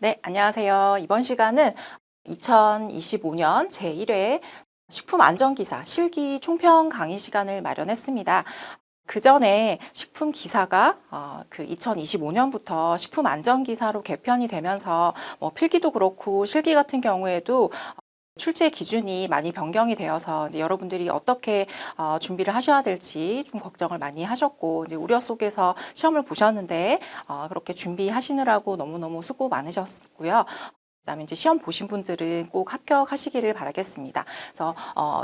네, 안녕하세요. 이번 시간은 2025년 제1회 식품안전기사 실기 총평 강의 시간을 마련했습니다. 그 전에 식품 기사가 2025년부터 식품안전기사로 개편이 되면서 필기도 그렇고 실기 같은 경우에도 출제 기준이 많이 변경이 되어서 이제 여러분들이 어떻게 준비를 하셔야 될지 좀 걱정을 많이 하셨고 이제 우려 속에서 시험을 보셨는데 그렇게 준비하시느라고 너무너무 수고 많으셨고요. 그다음에 이제 시험 보신 분들은 꼭 합격하시기를 바라겠습니다. 그래서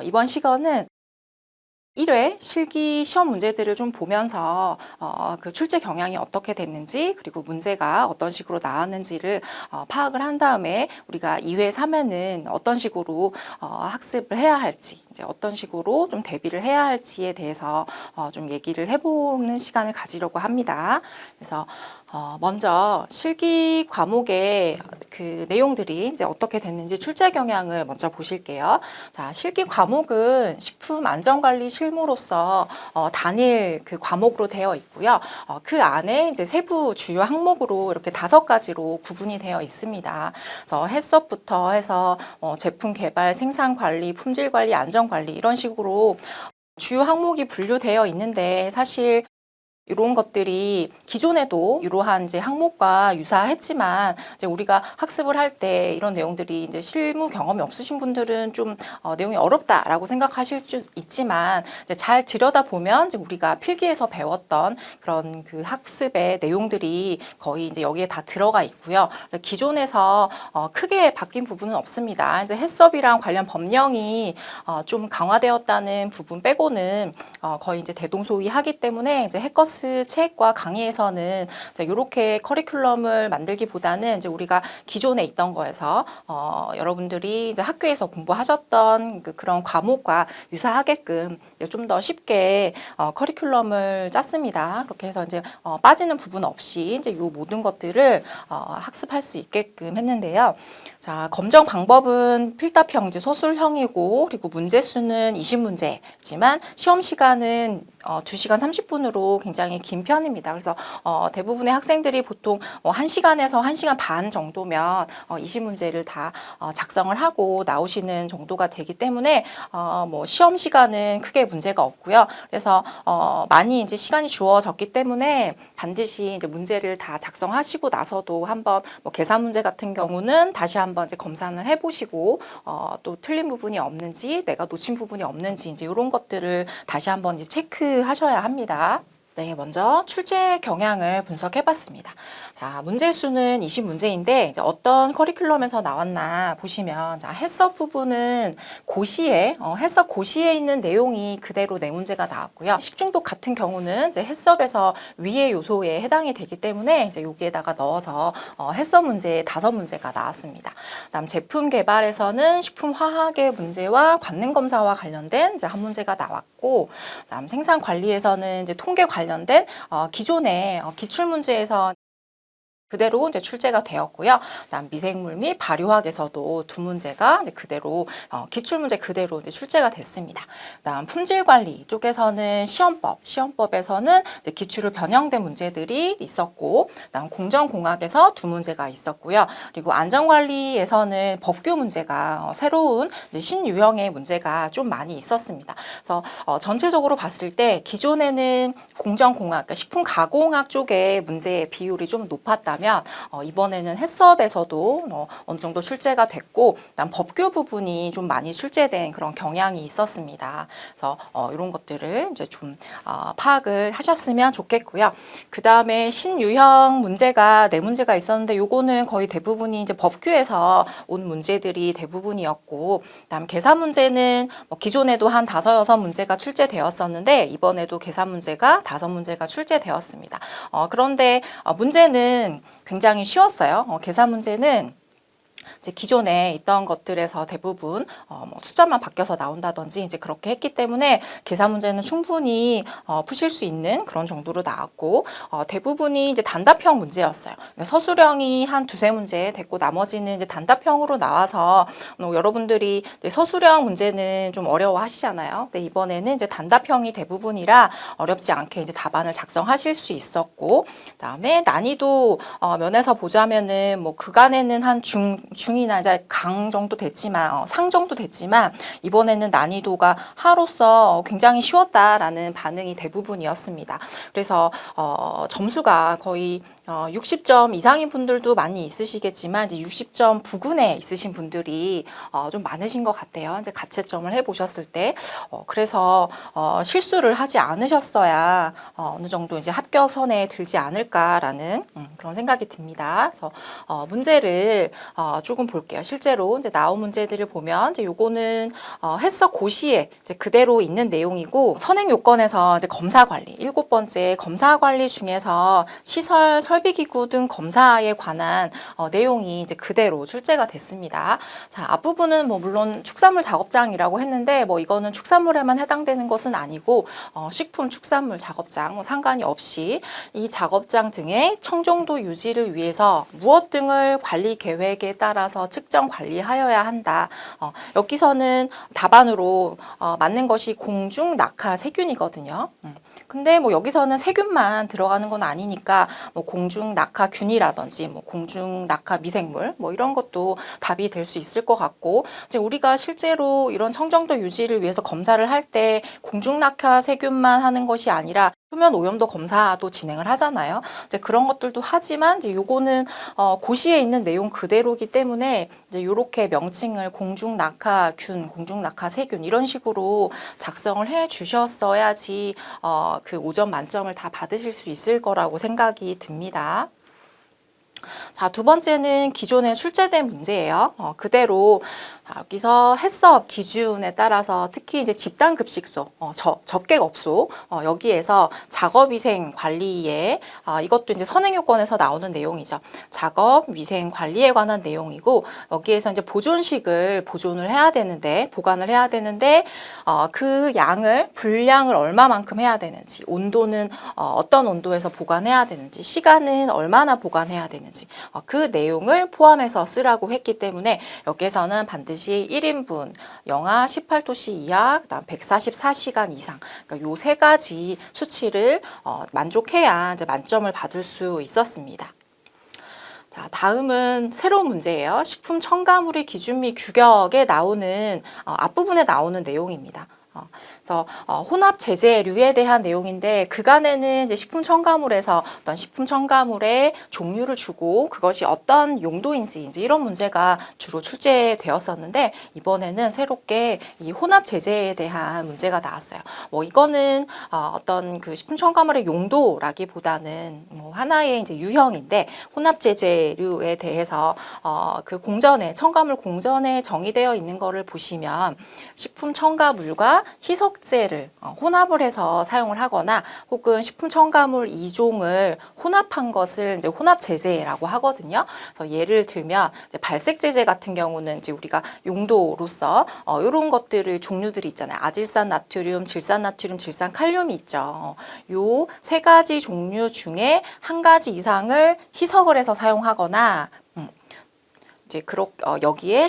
이번 시간은 1회 실기 시험 문제들을 좀 보면서 그 출제 경향이 어떻게 됐는지 그리고 문제가 어떤 식으로 나왔는지를 파악을 한 다음에 우리가 2회, 3회는 어떤 식으로 학습을 해야 할지 이제 어떤 식으로 좀 대비를 해야 할지에 대해서 좀 얘기를 해보는 시간을 가지려고 합니다. 그래서 먼저 실기 과목의 그 내용들이 이제 어떻게 됐는지 출제 경향을 먼저 보실게요. 자, 실기 과목은 식품 안전관리 실무로서 단일 그 과목으로 되어 있고요. 그 안에 이제 세부 주요 항목으로 이렇게 5가지로 구분이 되어 있습니다. 그래서 해썹부터 해서 제품 개발, 생산 관리, 품질 관리, 안전 관리 이런 식으로 주요 항목이 분류되어 있는데 사실 이런 것들이 기존에도 이러한 이제 항목과 유사했지만 이제 우리가 학습을 할 때 이런 내용들이 이제 실무 경험이 없으신 분들은 좀 내용이 어렵다라고 생각하실 수 있지만 이제 잘 들여다보면 이제 우리가 필기에서 배웠던 그런 그 학습의 내용들이 거의 이제 여기에 다 들어가 있고요. 기존에서 크게 바뀐 부분은 없습니다. 이제 해썹이랑 관련 법령이 좀 강화되었다는 부분 빼고는 거의 이제 대동소이하기 때문에 이제 해커스 책과 강의에서는 이제 이렇게 커리큘럼을 만들기보다는 이제 우리가 기존에 있던 거에서 여러분들이 이제 학교에서 공부하셨던 그런 과목과 유사하게끔 좀 더 쉽게 커리큘럼을 짰습니다. 그렇게 해서 이제 빠지는 부분 없이 이제 이 모든 것들을 학습할 수 있게끔 했는데요. 자, 검정 방법은 필답형, 이제 서술형이고, 그리고 문제 수는 20문제지만 시험 시간은 2시간 30분으로 굉장히 긴 편입니다. 그래서 대부분의 학생들이 보통 1시간에서 1시간 반 정도면 20문제를 다 작성을 하고 나오시는 정도가 되기 때문에 뭐 시험 시간은 크게 문제가 없고요. 그래서 많이 이제 시간이 주어졌기 때문에 반드시 이제 문제를 다 작성하시고 나서도 한번 뭐 계산 문제 같은 경우는 다시 한번 이제 검사를 해보시고 또 틀린 부분이 없는지 내가 놓친 부분이 없는지 이제 이런 것들을 다시 한번 이제 체크하셔야 합니다. 네, 먼저 출제 경향을 분석해봤습니다. 자, 문제 수는 20문제인데 어떤 커리큘럼에서 나왔나 보시면 자, 해석 부분은 고시에 해석 고시에 있는 내용이 그대로 내 문제가 나왔고요. 식중독 같은 경우는 이제 해석에서 위의 요소에 해당이 되기 때문에 이제 여기에다가 넣어서 해석 문제 5문제가 나왔습니다. 그다음 제품 개발에서는 식품 화학의 문제와 관능 검사와 관련된 이제 한 문제가 나왔고, 그다음 생산 관리에서는 이제 통계 관련된 기존의 기출 문제에서 그대로 이제 출제가 되었고요. 그다음 미생물 및 발효학에서도 2문제가 이제 그대로 기출 문제 그대로 이제 출제가 됐습니다. 그다음 품질 관리 쪽에서는 시험법에서는 이제 기출을 변형된 문제들이 있었고, 그다음 공정공학에서 2문제가 있었고요. 그리고 안전관리에서는 법규 문제가 새로운 이제 신유형의 문제가 좀 많이 있었습니다. 그래서 전체적으로 봤을 때 기존에는 공정공학, 그러니까 식품 가공학 쪽의 문제의 비율이 좀 높았다면 이번에는 해썹에서도 어느 정도 출제가 됐고, 그다음 법규 부분이 좀 많이 출제된 그런 경향이 있었습니다. 그래서 이런 것들을 이제 좀 파악을 하셨으면 좋겠고요. 그 다음에 신유형 문제가 4문제가 있었는데 요거는 거의 대부분이 이제 법규에서 온 문제들이 대부분이었고, 그다음 계산 문제는 기존에도 한 5, 6문제가 출제되었었는데 이번에도 계산 문제가 5문제가 출제되었습니다. 그런데 문제는 굉장히 쉬웠어요. 계산 문제는 이제 기존에 있던 것들에서 대부분 뭐 숫자만 바뀌어서 나온다든지 이제 그렇게 했기 때문에 계산 문제는 충분히 푸실 수 있는 그런 정도로 나왔고 대부분이 이제 단답형 문제였어요. 그러니까 서술형이 한 두세 문제 됐고 나머지는 이제 단답형으로 나와서 여러분들이 이제 서술형 문제는 좀 어려워하시잖아요. 근데 이번에는 이제 단답형이 대부분이라 어렵지 않게 이제 답안을 작성하실 수 있었고, 그다음에 난이도 면에서 보자면은 뭐 그간에는 한 중이나 이제 강 정도 됐지만 상 정도 됐지만 이번에는 난이도가 하로서 굉장히 쉬웠다라는 반응이 대부분이었습니다. 그래서 점수가 거의 60점 이상인 분들도 많이 있으시겠지만 이제 60점 부근에 있으신 분들이 좀 많으신 것 같아요. 이제 가채점을 해보셨을 때 그래서 실수를 하지 않으셨어야 어느 정도 이제 합격선에 들지 않을까라는 그런 생각이 듭니다. 그래서 문제를 조금 볼게요. 실제로 이제 나온 문제들을 보면 이제 요거는 해석 고시에 이제 그대로 있는 내용이고 선행 요건에서 이제 검사 관리 7번째 검사 관리 중에서 시설 설비기구 등 검사에 관한 내용이 이제 그대로 출제가 됐습니다. 자, 앞부분은 뭐 물론 축산물 작업장이라고 했는데 뭐 이거는 축산물에만 해당되는 것은 아니고 식품 축산물 작업장 뭐 상관이 없이 이 작업장 등의 청정도 유지를 위해서 무엇 등을 관리 계획에 따라서 측정 관리하여야 한다. 여기서는 답안으로 맞는 것이 공중 낙하 세균이거든요. 근데 뭐 여기서는 세균만 들어가는 건 아니니까 뭐 공중 낙하균이라든지 뭐 공중 낙하 미생물 뭐 이런 것도 답이 될 수 있을 것 같고 이제 우리가 실제로 이런 청정도 유지를 위해서 검사를 할 때 공중 낙하 세균만 하는 것이 아니라 표면 오염도 검사도 진행을 하잖아요. 이제 그런 것들도 하지만 이제 요거는 고시에 있는 내용 그대로기 때문에 이제 요렇게 명칭을 공중 낙하균, 공중 낙하세균 이런 식으로 작성을 해 주셨어야지 그 5점 만점을 다 받으실 수 있을 거라고 생각이 듭니다. 자, 두 번째는 기존에 출제된 문제예요. 그대로 여기서 해썹 기준에 따라서 특히 이제 집단급식소, 접객업소 여기에서 작업위생 관리에 이것도 이제 선행요건에서 나오는 내용이죠. 작업위생 관리에 관한 내용이고 여기에서 이제 보존을 해야 되는데 보관을 해야 되는데 그 분량을 얼마만큼 해야 되는지, 온도는 어떤 온도에서 보관해야 되는지, 시간은 얼마나 보관해야 되는지 그 내용을 포함해서 쓰라고 했기 때문에 여기에서는 반드시 1인분, 영하 18도씨 이하, 그다음 144시간 이상, 그러니까 요 세 가지 수치를 만족해야 이제 만점을 받을 수 있었습니다. 자, 다음은 새로운 문제예요. 식품 첨가물의 기준 및 규격에 나오는 앞부분에 나오는 내용입니다. 그래서 혼합 제재류에 대한 내용인데 그간에는 이제 식품 첨가물에서 어떤 식품 첨가물의 종류를 주고 그것이 어떤 용도인지 이제 이런 문제가 주로 출제되었었는데 이번에는 새롭게 이 혼합 제재에 대한 문제가 나왔어요. 뭐 이거는 어떤 그 식품 첨가물의 용도라기보다는 뭐 하나의 이제 유형인데 혼합 제재류에 대해서 그 첨가물 공전에 정의되어 있는 거를 보시면 식품 첨가물과 희석제를 혼합을 해서 사용을 하거나 혹은 식품 첨가물 2종을 혼합한 것을 이제 혼합 제재라고 하거든요. 그래서 예를 들면 이제 발색 제재 같은 경우는 이제 우리가 용도로서 이런 것들을 종류들이 있잖아요. 아질산 나트륨, 질산 나트륨, 질산 칼륨이 있죠. 요 세 가지 종류 중에 한 가지 이상을 희석을 해서 사용하거나 이제 여기에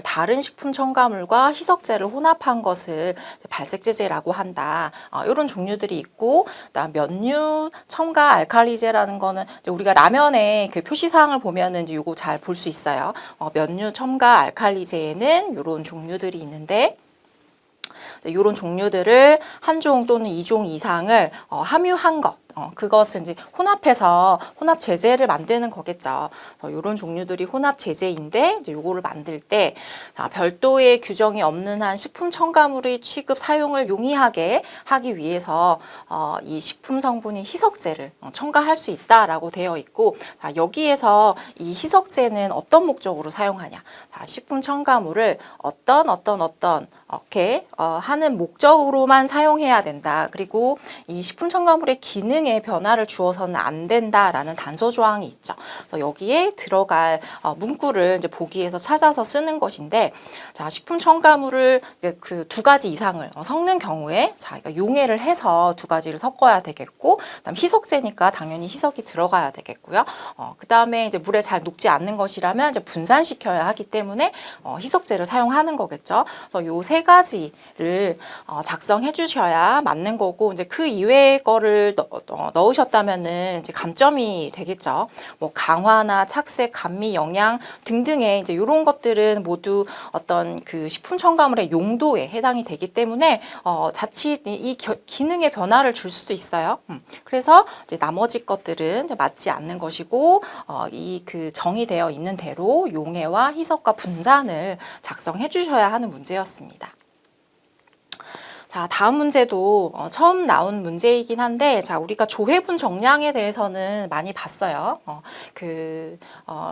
다른 식품 첨가물과 희석제를 혼합한 것을 발색제제라고 한다. 이런 종류들이 있고, 그다음 면류 첨가 알칼리제라는 거는 우리가 라면의 그 표시사항을 보면은 이제 요거 잘 볼 수 있어요. 면류 첨가 알칼리제에는 이런 종류들이 있는데. 이런 종류들을 한 종 또는 2종 이상을 함유한 것. 그것을 이제 혼합해서 혼합 제재를 만드는 거겠죠. 이런 종류들이 혼합 제재인데 이제 요거를 만들 때 별도의 규정이 없는 한 식품 첨가물의 취급 사용을 용이하게 하기 위해서 이 식품 성분인 희석제를 첨가할 수 있다라고 되어 있고 여기에서 이 희석제는 어떤 목적으로 사용하냐? 식품 첨가물을 어떤 이렇게 하는 목적으로만 사용해야 된다. 그리고 이 식품 첨가물의 기능 기능에 변화를 주어서는 안 된다라는 단서 조항이 있죠. 그래서 여기에 들어갈 문구를 이제 보기에서 찾아서 쓰는 것인데, 자, 식품 첨가물을 그 두 가지 이상을 섞는 경우에 자, 용해를 해서 두 가지를 섞어야 되겠고, 그다음 희석제니까 당연히 희석이 들어가야 되겠고요. 그다음에 이제 물에 잘 녹지 않는 것이라면 이제 분산시켜야 하기 때문에 희석제를 사용하는 거겠죠. 그래서 요 세 가지를 작성해 주셔야 맞는 거고, 이제 그 이외의 거를 넣으셨다면은 이제 감점이 되겠죠. 뭐 강화나 착색, 감미, 영양 등등의 이제 이런 것들은 모두 어떤 그 식품 첨가물의 용도에 해당이 되기 때문에 자칫 이 기능의 변화를 줄 수도 있어요. 그래서 이제 나머지 것들은 이제 맞지 않는 것이고, 이 그 정의되어 있는 대로 용해와 희석과 분산을 작성해 주셔야 하는 문제였습니다. 자, 다음 문제도 처음 나온 문제이긴 한데, 자, 우리가 조회분 정량에 대해서는 많이 봤어요.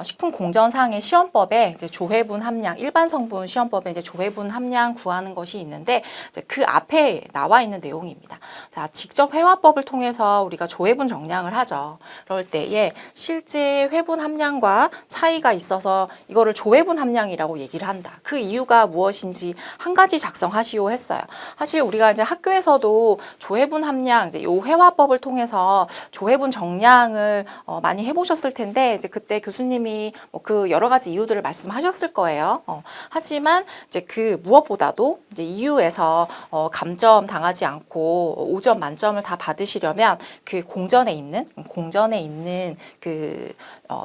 식품 공정상의 시험법에 이제 조회분 함량, 일반 성분 시험법에 이제 조회분 함량 구하는 것이 있는데, 이제 그 앞에 나와 있는 내용입니다. 자, 직접 회화법을 통해서 우리가 조회분 정량을 하죠. 그럴 때에 실제 회분 함량과 차이가 있어서 이거를 조회분 함량이라고 얘기를 한다. 그 이유가 무엇인지 한 가지 작성하시오 했어요. 사실 우리가 이제 학교에서도 조회분 함량, 이제 요 회화법을 통해서 조회분 정량을 많이 해보셨을 텐데, 이제 그때 교수님이 그 여러 가지 이유들을 말씀하셨을 거예요. 하지만 이제 그 무엇보다도 이제 이유에서 감점 당하지 않고 5점 만점을 다 받으시려면 그 공전에 있는 그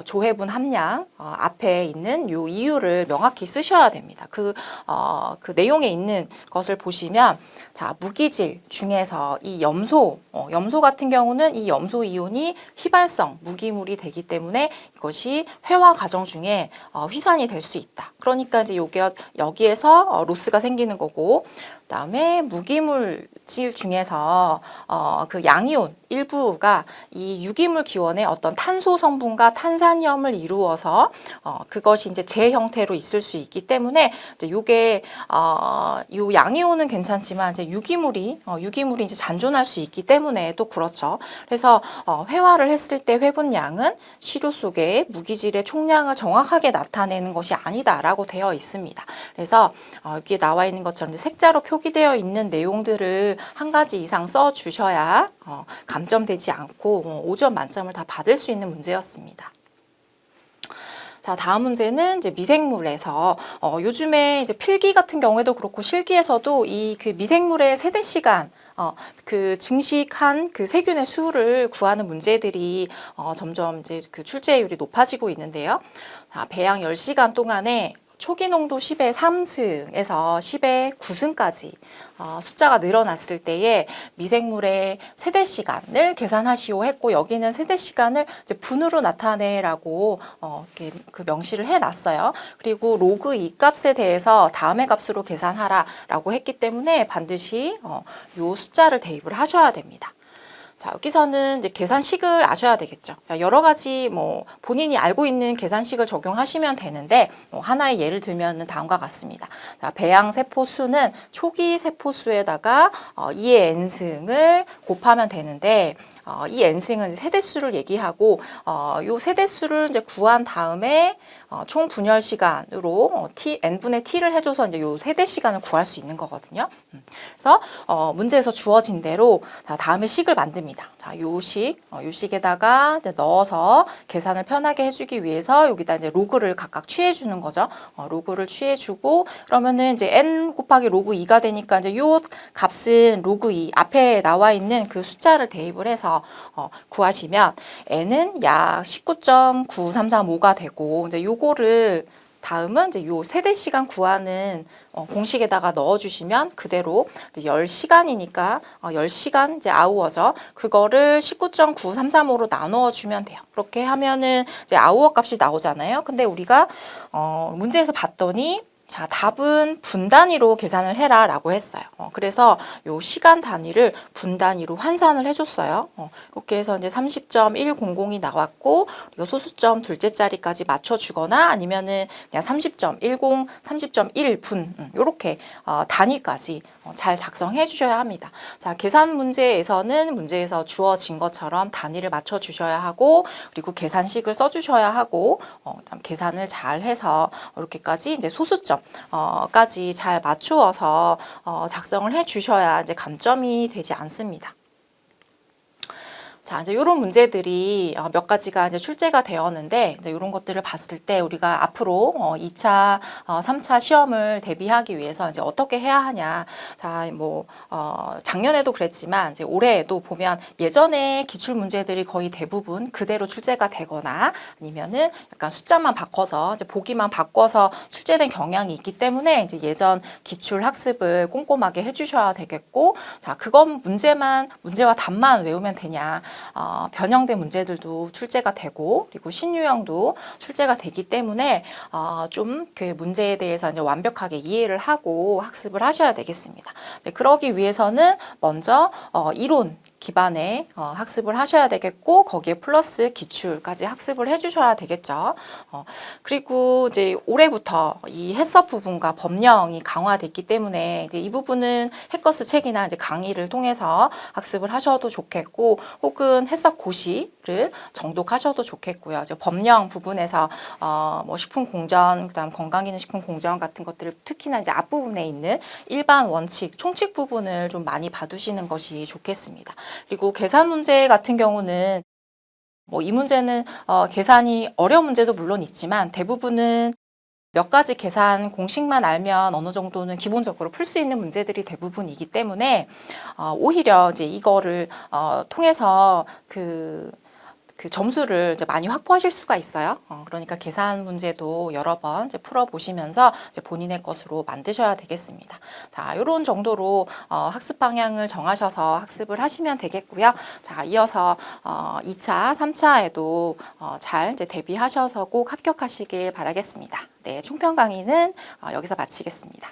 조회분 함량 앞에 있는 요 이유를 명확히 쓰셔야 됩니다. 그 내용에 있는 것을 보시면, 자, 무기질 중에서 이 염소 같은 경우는 이 염소 이온이 휘발성 무기물이 되기 때문에 이것이 회화 과정 중에 휘산이 될 수 있다. 그러니까 이제 여기에서 로스가 생기는 거고, 그다음에 무기물질 중에서 그 양이온 일부가 이 유기물 기원의 어떤 탄소 성분과 탄산염을 이루어서 그것이 이제 재 형태로 있을 수 있기 때문에 이제 요게 요 양이온은 괜찮지만 이제 유기물이 이제 잔존할 수 있기 때문에 또 그렇죠. 그래서 회화를 했을 때 회분량은 시료 속에 무기질의 총량을 정확하게 나타내는 것이 아니다라고 되어 있습니다. 그래서 여기에 나와 있는 것처럼 이제 색자로 표기되어 있는 내용들을 한 가지 이상 써 주셔야 감점되지 않고 5점 만점을 다 받을 수 있는 문제였습니다. 자, 다음 문제는 이제 미생물에서 요즘에 이제 필기 같은 경우에도 그렇고 실기에서도 이 그 미생물의 세대 시간 그 증식한 그 세균의 수를 구하는 문제들이 점점 이제 그 출제율이 높아지고 있는데요. 자, 배양 10시간 동안에 초기 농도 10의 3승에서 10의 9승까지 숫자가 늘어났을 때에 미생물의 세대 시간을 계산하시오 했고, 여기는 세대 시간을 이제 분으로 나타내라고 이렇게 그 명시를 해놨어요. 그리고 로그 2 값에 대해서 다음의 값으로 계산하라라고 했기 때문에 반드시 요 숫자를 대입을 하셔야 됩니다. 자, 여기서는 이제 계산식을 아셔야 되겠죠. 자, 여러 가지 본인이 알고 있는 계산식을 적용하시면 되는데, 하나의 예를 들면 다음과 같습니다. 자, 배양 세포 수는 초기 세포 수에다가 2의 n승을 곱하면 되는데, 이 n승은 세대수를 얘기하고, 요 세대수를 이제 구한 다음에 총 분열 시간으로 n분의 t를 해줘서 이제 요 세대 시간을 구할 수 있는 거거든요. 그래서 문제에서 주어진 대로 자, 다음에 식을 만듭니다. 자, 요 식에다가 이제 넣어서 계산을 편하게 해주기 위해서 여기다 이제 로그를 각각 취해주는 거죠. 로그를 취해주고, 그러면은 이제 n 곱하기 로그 2가 되니까 이제 요 값은 로그 2 앞에 나와 있는 그 숫자를 대입을 해서 구하시면 n은 약 19.9335가 되고, 이제 요거를 다음은 이제 요 세대 시간 구하는 공식에다가 넣어주시면 그대로 이제 10시간이니까 10시간 이제 아우어죠. 그거를 19.9335로 나누어주면 돼요. 그렇게 하면은 이제 아우어 값이 나오잖아요. 근데 우리가 문제에서 봤더니 자, 답은 분 단위로 계산을 해라 라고 했어요. 그래서 요 시간 단위를 분 단위로 환산을 해줬어요. 이렇게 해서 이제 30.100이 나왔고, 그리고 소수점 둘째 자리까지 맞춰주거나 아니면은 그냥 30.10, 30.1분, 요렇게 단위까지 잘 작성해 주셔야 합니다. 자, 계산 문제에서는 문제에서 주어진 것처럼 단위를 맞춰 주셔야 하고, 그리고 계산식을 써 주셔야 하고, 그다음 계산을 잘 해서 이렇게까지 이제 소수점 까지 잘 맞추어서 작성을 해 주셔야 이제 감점이 되지 않습니다. 자, 이제 이런 문제들이 몇 가지가 이제 출제가 되었는데, 이제 이런 것들을 봤을 때 우리가 앞으로 2차, 3차 시험을 대비하기 위해서 이제 어떻게 해야 하냐. 자, 뭐, 작년에도 그랬지만, 이제 올해에도 보면 예전에 기출 문제들이 거의 대부분 그대로 출제가 되거나 아니면은 약간 숫자만 바꿔서, 이제 보기만 바꿔서 출제된 경향이 있기 때문에 이제 예전 기출 학습을 꼼꼼하게 해주셔야 되겠고, 자, 그건 문제와 답만 외우면 되냐. 변형된 문제들도 출제가 되고, 그리고 신유형도 출제가 되기 때문에 좀 그 문제에 대해서 이제 완벽하게 이해를 하고 학습을 하셔야 되겠습니다. 그러기 위해서는 먼저 이론 기반의 학습을 하셔야 되겠고, 거기에 플러스 기출까지 학습을 해주셔야 되겠죠. 그리고 이제 올해부터 이 해석 부분과 법령이 강화됐기 때문에 이제 이 부분은 해커스 책이나 이제 강의를 통해서 학습을 하셔도 좋겠고, 혹은 해석 고시를 정독하셔도 좋겠고요. 이제 법령 부분에서 뭐 식품공정, 그다음 건강기능식품공정 같은 것들을 특히나 이제 앞부분에 있는 일반 원칙, 총칙 부분을 좀 많이 봐두시는 것이 좋겠습니다. 그리고 계산 문제 같은 경우는 뭐 이 문제는 계산이 어려운 문제도 물론 있지만 대부분은 몇 가지 계산 공식만 알면 어느 정도는 기본적으로 풀 수 있는 문제들이 대부분이기 때문에 오히려 이제 이거를 통해서 그 점수를 이제 많이 확보하실 수가 있어요. 그러니까 계산 문제도 여러 번 이제 풀어보시면서 이제 본인의 것으로 만드셔야 되겠습니다. 자, 이런 정도로 학습 방향을 정하셔서 학습을 하시면 되겠고요. 자, 이어서 2차, 3차에도 잘 이제 대비하셔서 꼭 합격하시길 바라겠습니다. 네, 총평 강의는 여기서 마치겠습니다.